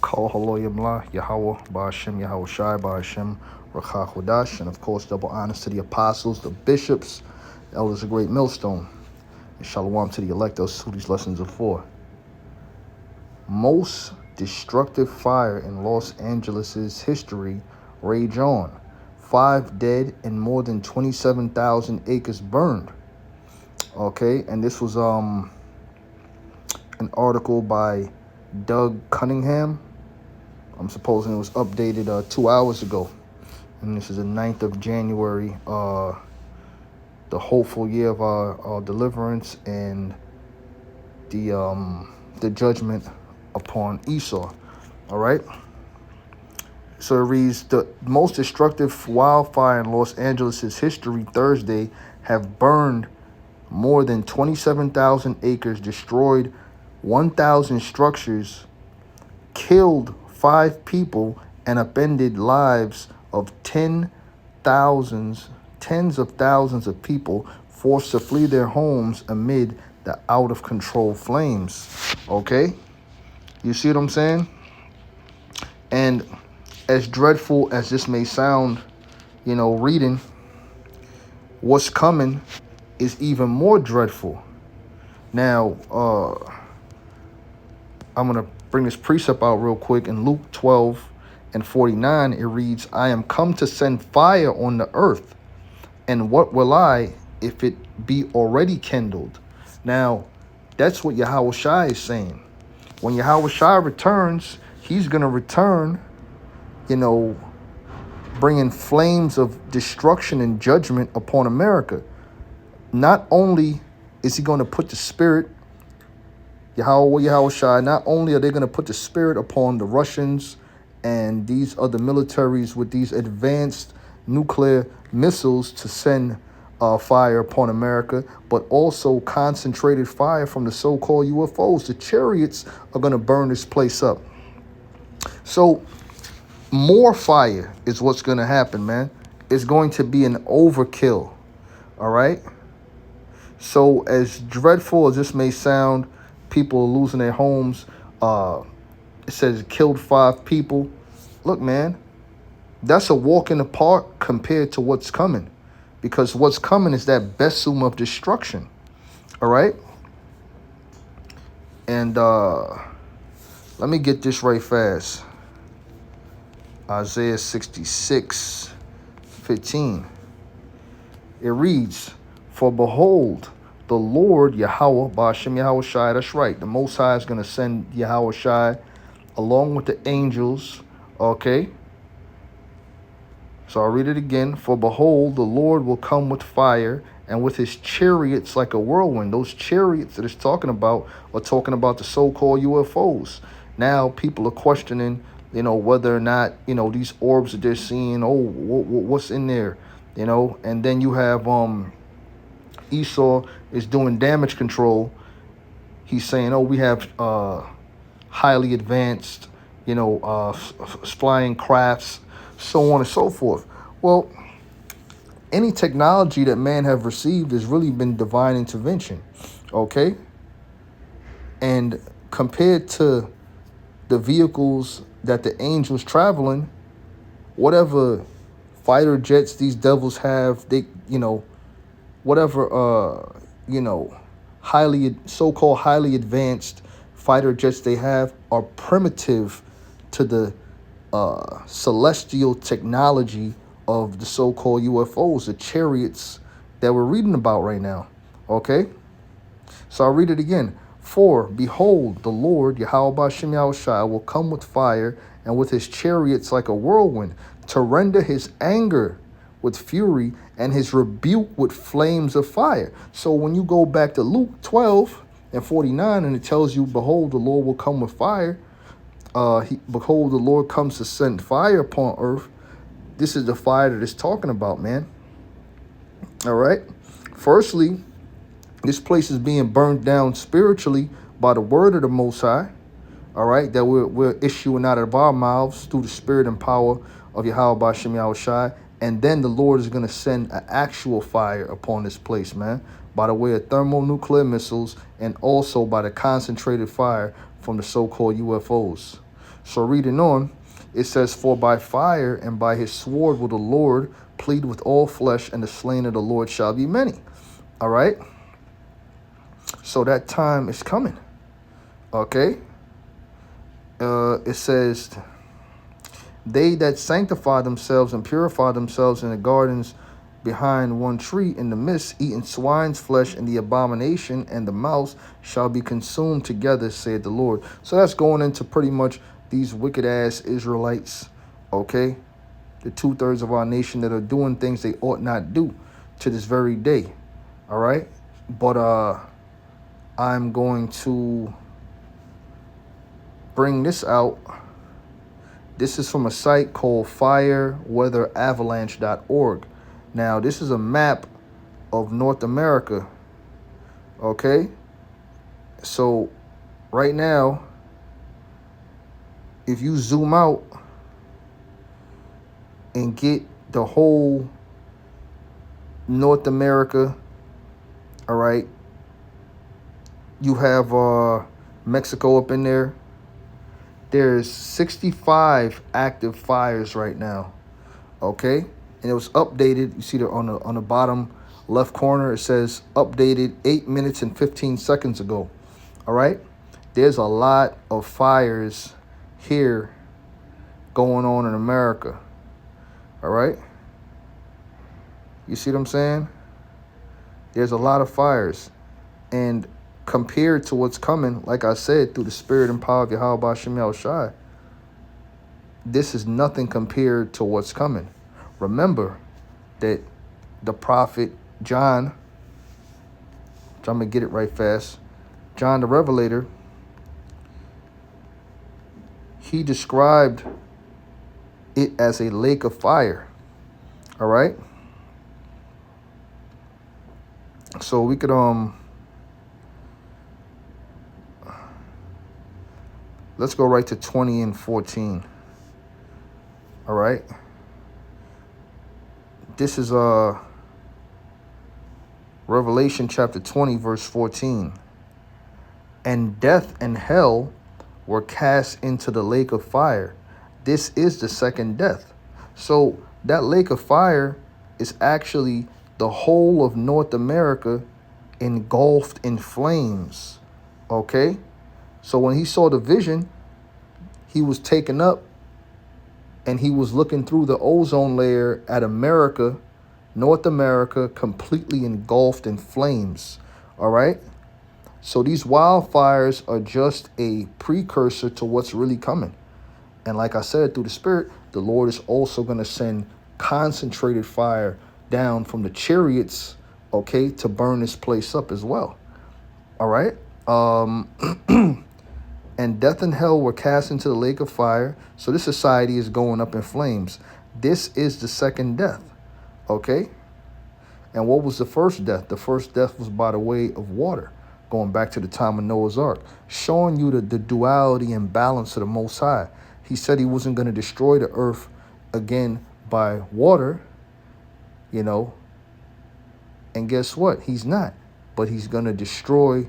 Kol Haloyim La, Yahweh, Ba'ashem, Yahweh Shai, Ba'ashem, Rakha Chodash, and of course, double honors to the apostles, the bishops, the elders of Great Millstone, and shalom to the elect. Those who these lessons are for. Most destructive fire in Los Angeles' history rage on. 5 dead and more than 27,000 acres burned. Okay, and this was an article by Doug Cunningham. I'm supposing it was updated 2 hours ago. And this is the 9th of January, the hopeful year of our deliverance and the judgment upon Esau. All right. So it reads, the most destructive wildfire in Los Angeles' history Thursday have burned more than 27,000 acres, destroyed 1,000 structures, killed 5 people, and upended lives of tens of thousands of people, forced to flee their homes amid the out-of-control flames. Okay? You see what I'm saying? And as dreadful as this may sound, reading, what's coming is even more dreadful. Now, I'm going to bring this precept out real quick. In Luke 12:49, it reads, I am come to send fire on the earth, and what will I if it be already kindled? Now, that's what Yahweh Shai is saying. When Yahweh Shai returns, he's going to return, bringing flames of destruction and judgment upon America. Not only is he going to put the spirit, Yahweh Shai, not only are they going to put the spirit upon the Russians and these other militaries with these advanced nuclear missiles to send fire upon America, but also concentrated fire from the so-called UFOs. The chariots are going to burn this place up. So more fire is what's going to happen, man. It's going to be an overkill. All right. So as dreadful as this may sound, people are losing their homes. It says it killed 5 people. Look, man, that's a walk in the park compared to what's coming, because what's coming is that besom of destruction. All right. And let me get this right fast. Isaiah 66:15. It reads, for behold, the Lord Yahweh, Ba'ashem Yahweh Shai, that's right, the Most High is going to send Yahweh Shai along with the angels, okay? So I'll read it again. For behold, the Lord will come with fire, and with his chariots like a whirlwind. Those chariots that it's talking about are talking about the so-called UFOs. Now people are questioning, whether or not, these orbs that they're seeing, what's in there, and then you have Esau is doing damage control. He's saying, we have highly advanced, flying crafts, so on and so forth. Well, any technology that man have received has really been divine intervention, okay? And compared to the vehicles that the angels traveling, whatever fighter jets these devils have, they, whatever, so-called highly advanced fighter jets they have are primitive to the celestial technology of the so-called UFOs, the chariots that we're reading about right now. Okay? So I'll read it again. For behold, the Lord, Yahweh Ba'ashem Yahweh Shai, will come with fire and with his chariots like a whirlwind, to render his anger with fury and his rebuke with flames of fire. So when you go back to Luke 12:49, and it tells you, behold, the Lord will come with fire. Behold, the Lord comes to send fire upon earth. This is the fire that it's talking about, man. All right. Firstly, this place is being burned down spiritually by the word of the Most High. All right, that we're issuing out of our mouths through the spirit and power of Yahweh Ba'ashem Yahweh Shai. And then the Lord is going to send an actual fire upon this place, man, by the way of thermonuclear missiles and also by the concentrated fire from the so-called UFOs. So reading on, it says, "For by fire and by his sword will the Lord plead with all flesh, and the slain of the Lord shall be many." All right. So that time is coming. Okay. It says, "They that sanctify themselves and purify themselves in the gardens behind one tree in the midst, eating swine's flesh, and the abomination and the mouse shall be consumed together, said the Lord." So that's going into pretty much these wicked ass Israelites, okay? The 2/3 of our nation that are doing things they ought not do to this very day. All right. But I'm going to bring this out. This is from a site called fireweatheravalanche.org. Now, this is a map of North America. Okay. So right now, if you zoom out and get the whole North America, all right, you have Mexico up in there. There's 65 active fires right now, okay? And it was updated. You see there on the bottom left corner, it says updated 8 minutes and 15 seconds ago, all right? There's a lot of fires here going on in America, all right? You see what I'm saying? There's a lot of fires. And compared to what's coming, like I said, through the spirit and power of Yahweh B'Shem Yahushai, this is nothing compared to what's coming. Remember that the prophet John, which I'm going to get it right fast, John the Revelator, he described it as a lake of fire. All right? So we could let's go right to 20 and 14. All right. This is Revelation chapter 20, verse 14. "And death and hell were cast into the lake of fire. This is the second death." So that lake of fire is actually the whole of North America engulfed in flames. Okay? So when he saw the vision, he was taken up and he was looking through the ozone layer at America, North America, completely engulfed in flames. All right? So these wildfires are just a precursor to what's really coming. And like I said, through the Spirit, the Lord is also going to send concentrated fire down from the chariots, okay, to burn this place up as well. All right? "And death and hell were cast into the lake of fire." So this society is going up in flames. This is the second death, okay? And what was the first death? The first death was by the way of water, going back to the time of Noah's Ark, showing you the duality and balance of the Most High. He said he wasn't going to destroy the earth again by water, you know, and guess what? He's not. But he's going to destroy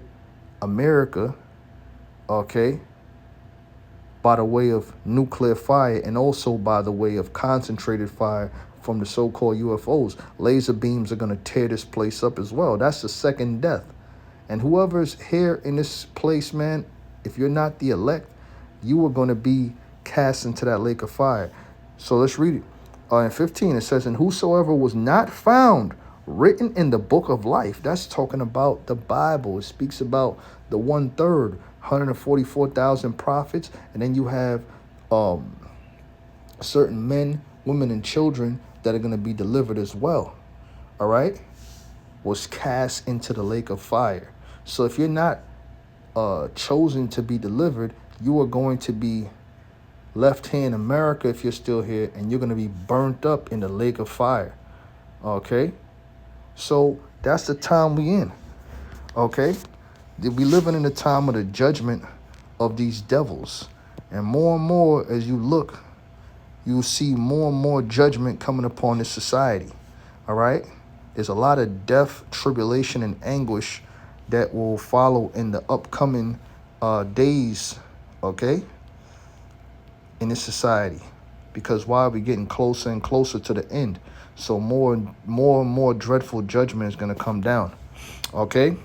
America, okay, by the way of nuclear fire, and also by the way of concentrated fire from the so-called UFOs. Laser beams are going to tear this place up as well. That's the second death. And whoever's here in this place, man, if you're not the elect, you are going to be cast into that lake of fire. So let's read it. In 15, it says, "And whosoever was not found written in the book of life." That's talking about the Bible. It speaks about the 1/3, 144,000 prophets. And then you have certain men, women, and children that are going to be delivered as well. All right? Was cast into the lake of fire. So if you're not chosen to be delivered, you are going to be left here in America if you're still here, and you're going to be burnt up in the lake of fire. Okay? So that's the time we in. Okay? We living in the time of the judgment of these devils. And more as you look, you'll see more and more judgment coming upon this society. All right? There's a lot of death, tribulation, and anguish that will follow in the upcoming days. Okay? in this society. Because why are we getting closer and closer to the end? So more and more dreadful judgment is going to come down. Okay?